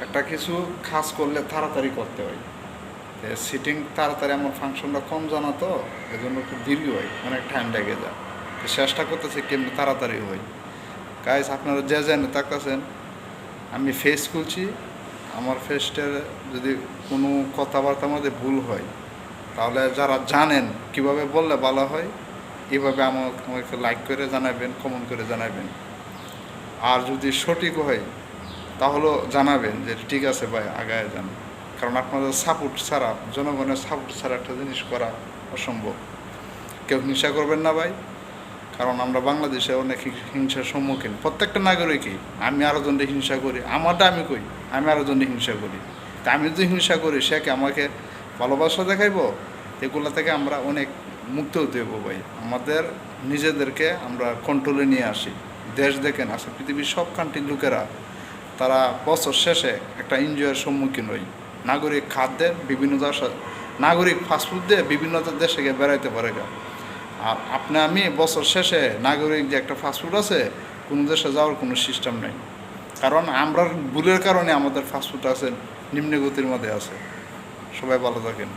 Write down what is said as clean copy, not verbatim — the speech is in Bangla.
একটা কিছু কাজ করলে তাড়াতাড়ি করতে হয়। সিটিং তাড়াতাড়ি আমার ফাংশনটা কম জানা তো, এজন্য খুব দীর্ঘ হয়, অনেক টাইম লেগে যায়। তো চেষ্টা করতেছে কেমনি তাড়াতাড়ি হয়। গাইস, আপনারা যে জেনে থাকতেছেন, আমি ফেস খুলছি। আমার ফেসটার যদি কোনো কথাবার্তার মধ্যে ভুল হয়, তাহলে যারা জানেন কিভাবে বললে ভালো হয়, এভাবে আমাকে লাইক করে জানাবেন, কমেন্ট করে জানাবেন। আর যদি সঠিক হয় তাহলেও জানাবেন যে ঠিক আছে ভাই, আগায় যান। কারণ আপনাদের সাপোর্ট ছাড়া, জনগণের সাপোর্ট ছাড়া একটা জিনিস করা অসম্ভব। কেউ হিংসা করবেন না ভাই, কারণ আমরা বাংলাদেশে অনেক হিংসার সম্মুখীন, প্রত্যেকটা নাগরিকই। আমি আরও জনকে হিংসা করি, আমারটা আমি কই, আমি আরও জনকে হিংসা করি। তা আমি যদি হিংসা করি, সে কি আমাকে ভালোবাসা দেখাইব? এগুলো থেকে আমরা অনেক মুক্ত হতে হবো ভাই। আমাদের নিজেদেরকে আমরা কন্ট্রোলে নিয়ে আসি। দেশ দেখেন, আসলে পৃথিবীর সব কান্ট্রির লোকেরা তারা বছর শেষে একটা এনজয়ের সম্মুখীন হই। নাগরিক খাদ্যের বিভিন্ন নাগরিক ফাস্টফুড দিয়ে বিভিন্ন দেশে গিয়ে বেড়াইতে পারে গা। আর আমি বছর শেষে নাগরিক যে একটা ফাস্টফুড আছে, কোনো দেশে যাওয়ার কোনো সিস্টেম নেই। কারণ আমরা ভুলের কারণে আমাদের ফাস্টফুড আছে নিম্নগতির মধ্যে আছে। সবাই ভালো থাকেন।